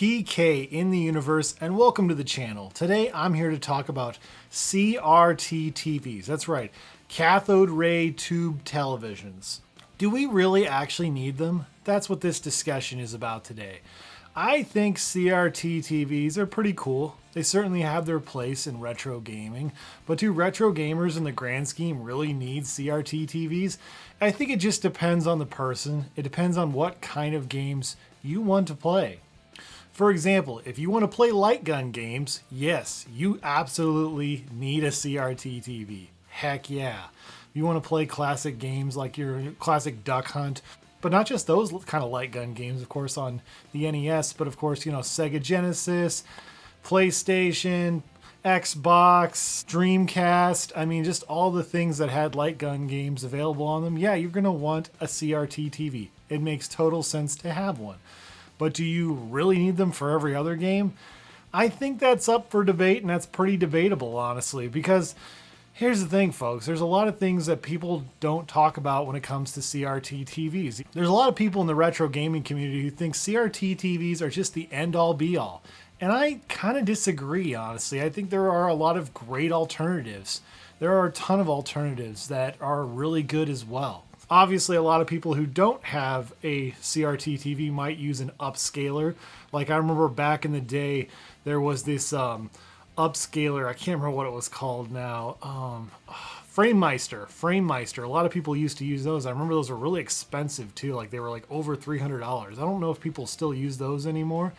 PK in the universe, and welcome to the channel. Today I'm here to talk about CRT TVs. That's right, cathode ray tube televisions. Do we really actually need them? That's what this discussion is about today. I think CRT TVs are pretty cool. They certainly have their place in retro gaming, but do retro gamers in the grand scheme really need CRT TVs? I think it just depends on the person. It depends on what kind of games you want to play. For example, if you want to play light gun games, yes, you absolutely need a CRT TV. Heck yeah. If you want to play classic games like your classic Duck Hunt, but not just those kind of light gun games, of course, on the NES, but of course, Sega Genesis, PlayStation, Xbox, Dreamcast, I mean, just all the things that had light gun games available on them. Yeah, you're going to want a CRT TV. It makes total sense to have one. But do you really need them for every other game? I think that's up for debate, and that's pretty debatable, honestly, because here's the thing, folks. There's a lot of things that people don't talk about when it comes to CRT TVs. There's a lot of people in the retro gaming community who think CRT TVs are just the end-all be-all. And I kind of disagree, honestly. I think there are a lot of great alternatives. There are a ton of alternatives that are really good as well. Obviously, a lot of people who don't have a CRT TV might use an upscaler. Like I remember back in the day, there was this upscaler. I can't remember what it was called now. Framemeister. A lot of people used to use those. I remember those were really expensive too. Like they were like over $300. I don't know if people still use those anymore.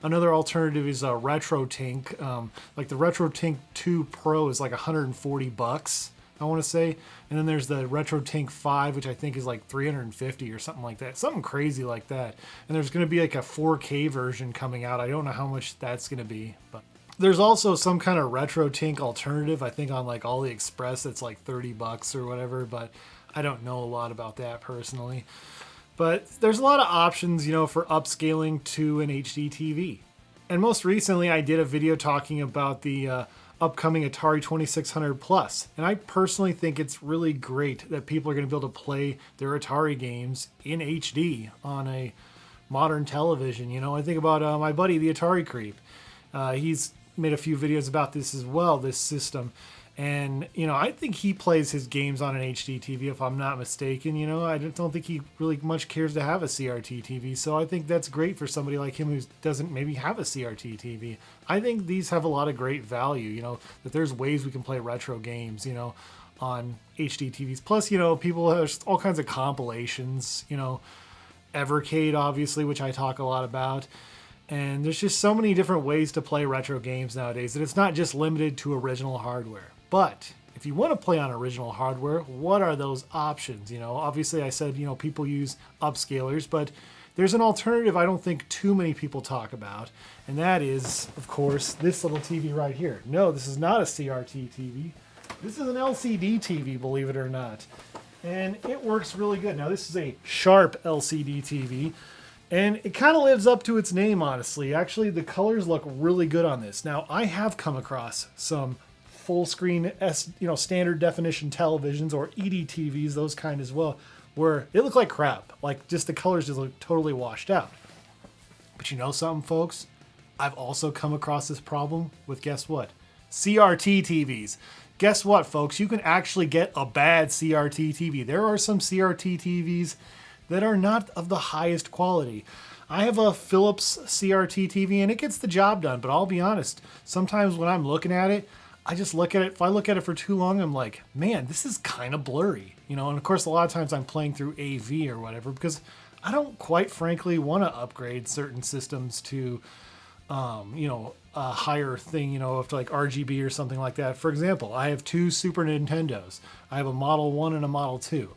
Another alternative is a RetroTink. Like the RetroTink 2 Pro is like $140, I want to say. And then there's the RetroTink 5, which I think is like $350 or something like that. Something crazy like that. And there's going to be like a 4K version coming out. I don't know how much that's going to be, but there's also some kind of RetroTink alternative, I think on like AliExpress that's like $30 or whatever, but I don't know a lot about that personally. But there's a lot of options, for upscaling to an HD TV. And most recently I did a video talking about the upcoming Atari 2600 Plus. And I personally think it's really great that people are going to be able to play their Atari games in HD on a modern television. I think about my buddy, the Atari Creep. He's made a few videos about this as well, this system. And, I think he plays his games on an HD TV, if I'm not mistaken. I don't think he really much cares to have a CRT TV. So I think that's great for somebody like him who doesn't maybe have a CRT TV. I think these have a lot of great value, that there's ways we can play retro games, on HD TVs. Plus, people have all kinds of compilations, Evercade, obviously, which I talk a lot about. And there's just so many different ways to play retro games nowadays that it's not just limited to original hardware. But if you want to play on original hardware, what are those options? Obviously I said, people use upscalers, but there's an alternative I don't think too many people talk about. And that is, of course, this little TV right here. No, this is not a CRT TV. This is an LCD TV, believe it or not. And it works really good. Now this is a Sharp LCD TV. And it kind of lives up to its name, honestly. Actually, the colors look really good on this. Now, I have come across some full screen, standard definition televisions or EDTVs, those kind as well, where they look like crap. Like, just the colors just look totally washed out. But you know something, folks? I've also come across this problem with, guess what? CRT TVs. Guess what, folks? You can actually get a bad CRT TV. There are some CRT TVs that are not of the highest quality. I have a Philips CRT TV and it gets the job done, but I'll be honest, sometimes when I'm looking at it, I just look at it, if I look at it for too long, I'm like, man, this is kind of blurry. And of course, a lot of times I'm playing through AV or whatever because I don't quite frankly want to upgrade certain systems to, a higher thing, if like RGB or something like that. For example, I have two Super Nintendos. I have a Model 1 and a Model 2.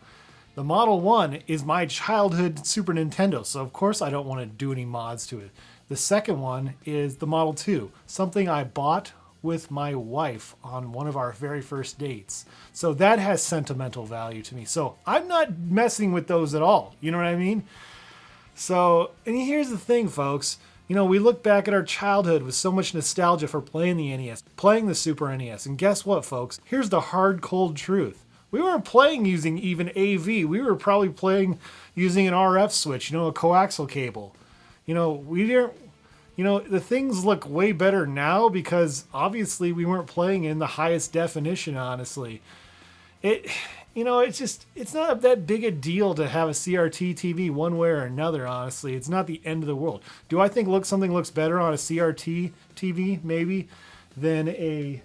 The Model 1 is my childhood Super Nintendo, so of course I don't want to do any mods to it. The second one is the Model 2, something I bought with my wife on one of our very first dates. So that has sentimental value to me. So I'm not messing with those at all, you know what I mean? So, and here's the thing, folks. We look back at our childhood with so much nostalgia for playing the NES, playing the Super NES, and guess what, folks? Here's the hard, cold truth. We weren't playing using even AV. We were probably playing using an RF switch, a coaxial cable. We didn't, The things look way better now because obviously we weren't playing in the highest definition, honestly. It, it's not that big a deal to have a CRT TV one way or another, honestly. It's not the end of the world. Do I think something looks better on a CRT TV? Maybe. Than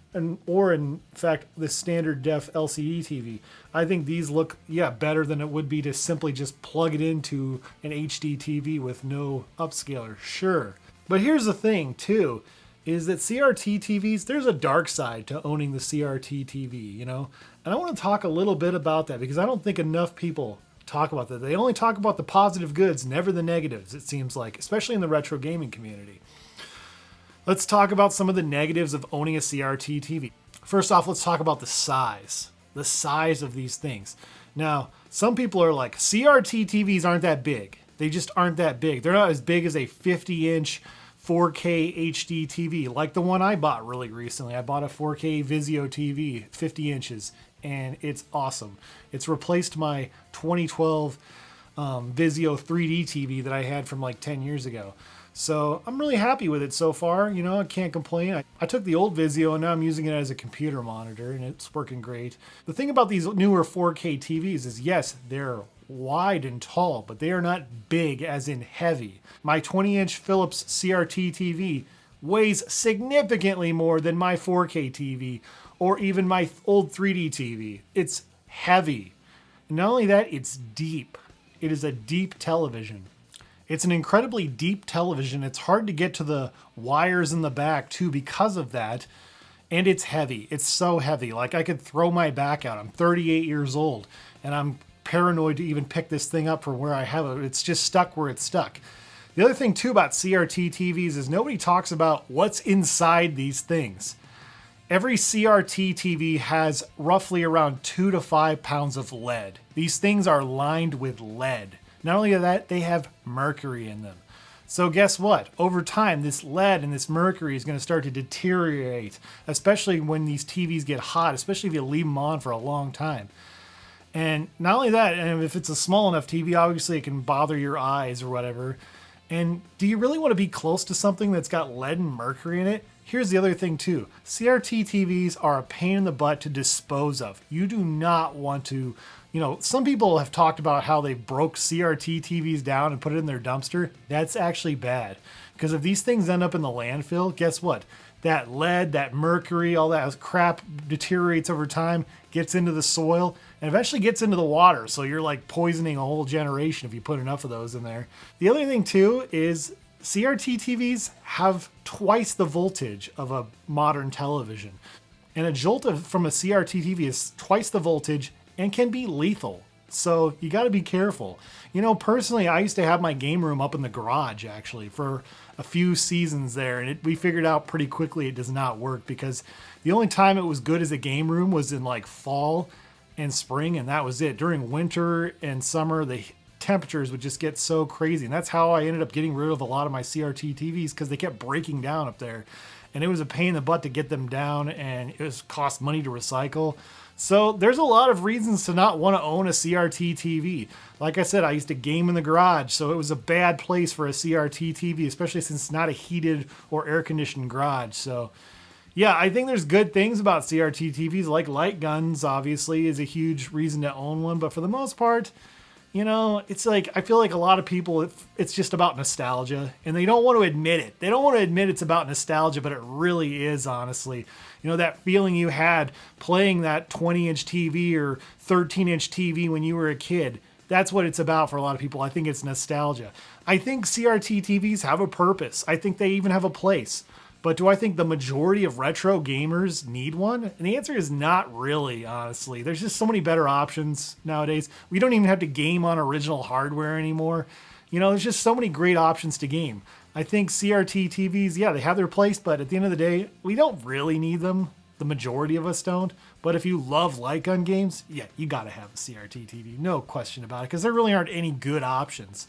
or in fact, the standard def LCD TV. I think these look, better than it would be to simply just plug it into an HD TV with no upscaler. Sure. But here's the thing, too, is that CRT TVs, there's a dark side to owning the CRT TV, And I want to talk a little bit about that because I don't think enough people talk about that. They only talk about the positive goods, never the negatives, it seems like, especially in the retro gaming community. Let's talk about some of the negatives of owning a CRT TV. First off, let's talk about the size of these things. Now, some people are like, CRT TVs aren't that big. They just aren't that big. They're not as big as a 50-inch 4K HD TV, like the one I bought really recently. I bought a 4K Vizio TV, 50 inches, and it's awesome. It's replaced my 2012 Vizio 3D TV that I had from like 10 years ago. So I'm really happy with it so far. I can't complain. I took the old Vizio and now I'm using it as a computer monitor and it's working great. The thing about these newer 4K TVs is, yes, they're wide and tall, but they are not big as in heavy. My 20-inch Philips CRT TV weighs significantly more than my 4K TV or even my old 3D TV. It's heavy. And not only that, it's deep. It is a deep television. It's an incredibly deep television. It's hard to get to the wires in the back too because of that. And it's heavy. It's so heavy. Like I could throw my back out. I'm 38 years old and I'm paranoid to even pick this thing up from where I have it. It's just stuck where it's stuck. The other thing too about CRT TVs is nobody talks about what's inside these things. Every CRT TV has roughly around 2 to 5 pounds of lead. These things are lined with lead. Not only that, they have mercury in them. So guess what? Over time, this lead and this mercury is going to start to deteriorate, especially when these TVs get hot, especially if you leave them on for a long time. And not only that, and if it's a small enough TV, obviously it can bother your eyes or whatever. And do you really want to be close to something that's got lead and mercury in it? Here's the other thing too. CRT TVs are a pain in the butt to dispose of. You do not want to, some people have talked about how they broke CRT TVs down and put it in their dumpster. That's actually bad. Because if these things end up in the landfill, guess what? That lead, that mercury, all that crap deteriorates over time, gets into the soil, and eventually gets into the water. So you're like poisoning a whole generation if you put enough of those in there. The other thing too is CRT TVs have twice the voltage of a modern television. And a jolt from a CRT TV is twice the voltage and can be lethal. So you got to be careful. Personally, I used to have my game room up in the garage actually for a few seasons there. And we figured out pretty quickly it does not work because the only time it was good as a game room was in like fall and spring. And that was it. During winter and summer, the temperatures would just get so crazy. And that's how I ended up getting rid of a lot of my CRT TVs because they kept breaking down up there. And it was a pain in the butt to get them down and it was cost money to recycle. So there's a lot of reasons to not want to own a CRT TV. Like I said, I used to game in the garage, so it was a bad place for a CRT TV, especially since it's not a heated or air-conditioned garage. So yeah, I think there's good things about CRT TVs, like light guns, obviously, is a huge reason to own one. But for the most part, it's like, I feel like a lot of people, it's just about nostalgia and they don't want to admit it. They don't want to admit it's about nostalgia, but it really is, honestly. That feeling you had playing that 20-inch TV or 13-inch TV when you were a kid. That's what it's about for a lot of people. I think it's nostalgia. I think CRT TVs have a purpose. I think they even have a place. But do I think the majority of retro gamers need one? And the answer is not really, honestly. There's just so many better options nowadays. We don't even have to game on original hardware anymore. There's just so many great options to game. I think CRT TVs, yeah, they have their place, but at the end of the day, we don't really need them. The majority of us don't. But if you love light gun games, yeah, you got to have a CRT TV. No question about it, because there really aren't any good options.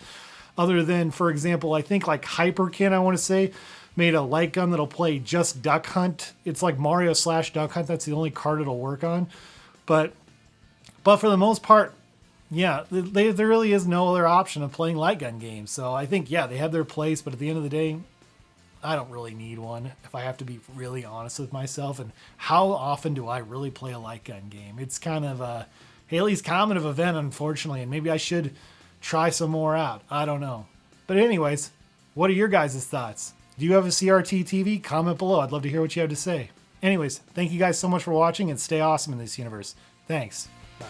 Other than, for example, I think like Hyperkin, I want to say, made a light gun that'll play just Duck Hunt. It's like Mario / Duck Hunt. That's the only card it'll work on. But for the most part, yeah, there really is no other option of playing light gun games. So I think, yeah, they have their place, but at the end of the day, I don't really need one, if I have to be really honest with myself. And how often do I really play a light gun game? It's kind of a Haley's Comet of event, unfortunately, and maybe I should try some more out. I don't know. But anyways, what are your guys' thoughts? Do you have a CRT TV? Comment below. I'd love to hear what you have to say. Anyways, thank you guys so much for watching, and stay awesome in this universe. Thanks. Bye.